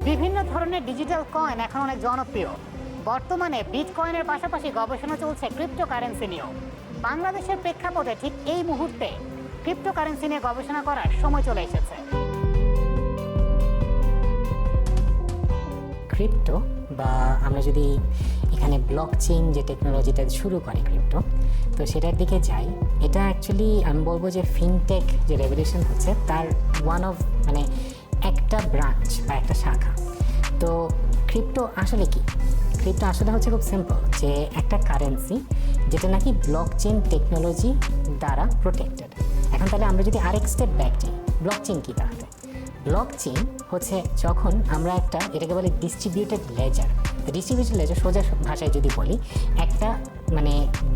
বিভিন্ন ধরনের digital coin এখন অনেক জনপ্রিয়। বর্তমানে বিটকয়েনের পাশাপাশি গবেষণা চলছে ক্রিপ্টোকারেন্সি নিয়েও। বাংলাদেশের প্রেক্ষাপটে ঠিক এই মুহূর্তে ক্রিপ্টোকারেন্সি নিয়ে গবেষণা করার সময় চলে এসেছে। ক্রিপ্টো বা আমরা যদি এখানে ব্লকচেইন যে টেকনোলজিটা শুরু করে ক্রিপ্টো, তো সেটার দিকে যাই, এটা অ্যাকচুয়ালি আমি বলবো যে ফিনটেক যে রেভলিউশন হচ্ছে তার ওয়ান অফ একটা ব্রাঞ্চ বা একটা শাখা। তো ক্রিপ্টো আসলে কি? ক্রিপ্টো আসলে হচ্ছে খুব সিম্পল, যে একটা কারেন্সি যেটা নাকি ব্লকচেইন টেকনোলজি দ্বারা প্রোটেক্টেড। এখন তাহলে আমরা যদি আরেক স্টেপ ব্যাক যাই, ব্লকচেইন কী? তাহলে ব্লকচেইন হচ্ছে যখন আমরা এটাকে বলে ডিস্ট্রিবিউটেড লেজার। ডিস্ট্রিবিউটেড লেজার সোজা ভাষায় যদি বলি, একটা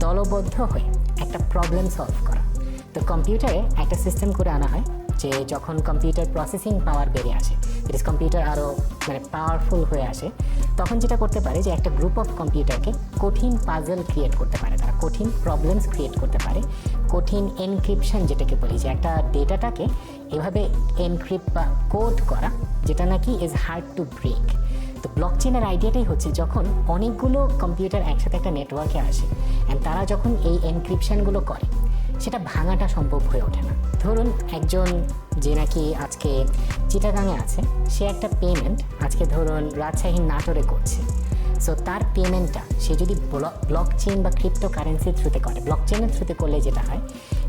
দলবদ্ধ হয়ে একটা প্রবলেম সলভ করা। তো কম্পিউটারে একটা সিস্টেম করে আনা হয় যে যখন কম্পিউটার প্রসেসিং পাওয়ার বেড়ে আসে, কম্পিউটার আরও পাওয়ারফুল হয়ে আসে, তখন যেটা করতে পারে যে একটা গ্রুপ অফ কম্পিউটারকে কঠিন পাজল ক্রিয়েট করতে পারে, তারা কঠিন প্রবলেমস ক্রিয়েট করতে পারে, কঠিন এনক্রিপশন যেটাকে বলি, যে একটা ডেটাটাকে এভাবে এনক্রিপ্ট বা কোড করা যেটা নাকি ইজ হার্ড টু ব্রেক। তো ব্লকচেইনের আইডিয়াটাই হচ্ছে যখন অনেকগুলো কম্পিউটার একসাথে একটা নেটওয়ার্কে আসে অ্যান্ড তারা যখন এই এনক্রিপশনগুলো করে, সেটা ভাঙাটা সম্ভব হয়ে ওঠে না। ধরুন একজন যে নাকি আজকে চিটাগাঙে আছে, সে একটা পেমেন্ট আজকে ধরুন রাজশাহীর নাটোরে করছে। সো তার পেমেন্টটা সে যদি ব্লকচেইন বা ক্রিপ্টো কারেন্সির থ্রুতে করে, ব্লকচেইনের থ্রুতে করলে যেটা হয়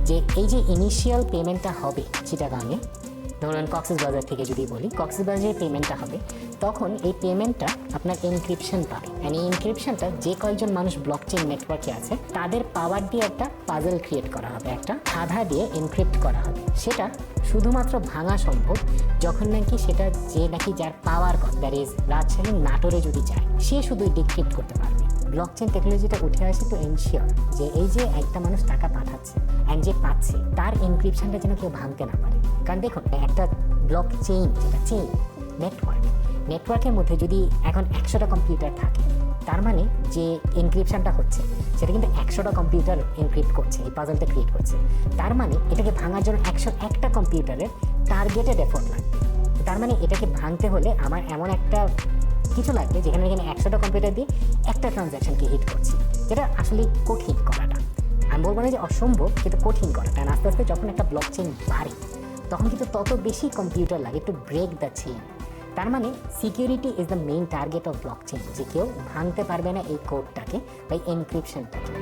যে এই যে ইনিশিয়াল পেমেন্টটা হবে চিটাগাঙে, ধরুন কক্সবাজার থেকে যদি বলি, কক্সবাজারের পেমেন্টটা হবে, তখন এই পেমেন্টটা আপনার এনক্রিপশন পাবে। অ্যান্ড এই এনক্রিপশনটা যে কয়েকজন মানুষ ব্লকচেইন নেটওয়ার্কে আছে তাদের পাওয়ার দিয়ে একটা পাজল ক্রিয়েট করা হবে, একটা ধাঁধা দিয়ে এনক্রিপ্ট করা হবে। সেটা শুধুমাত্র ভাঙা সম্ভব যখন নাকি সেটা যে নাকি যার পাওয়ার দ্যাট ইজ রাজশাহীর নাটোরে যদি যায়, সে শুধুই ডিক্রিপ্ট করতে পারবে। ব্লকচেইন টেকনোলজিটা উঠে আসে টু এনশিওর যে এই যে একটা মানুষ টাকা পাঠাচ্ছে অ্যান্ড যে পাচ্ছে তার এনক্রিপশনটা যেন কেউ ভাঙতে না পারে। কারণ দেখুন, একটা ব্লকচেইন যেটা চেইন নেটওয়ার্কের মধ্যে যদি এখন 100টা কম্পিউটার থাকে, তার মানে যে এনক্রিপশনটা হচ্ছে সেটা কিন্তু 100টা কম্পিউটার এনক্রিপ্ট করছে, এই পাজলটা ক্রিয়েট করছে। তার মানে এটাকে ভাঙার জন্য 101টা কম্পিউটারের টার্গেটেড এফোর্ট লাগবে। তার মানে এটাকে ভাঙতে হলে আমার এমন একটা কিছু লাগবে যেখানে 100টা কম্পিউটার দিয়ে একটা ট্রানজ্যাকশনকে হিট করছি, যেটা আসলে কঠিন করাটা। আমি বলবো না যে অসম্ভব, কিন্তু কঠিন করাটা। আস্তে আস্তে যখন একটা ব্লকচেইন বাড়ে, তখন কিন্তু তত বেশি কম্পিউটার লাগে টু ব্রেক দ্য চেইন। তার মানে security is the main target of blockchain, যে কেউ ভাঙতে পারবে না এই কোডটাকে বা এনক্রিপশনটাকে।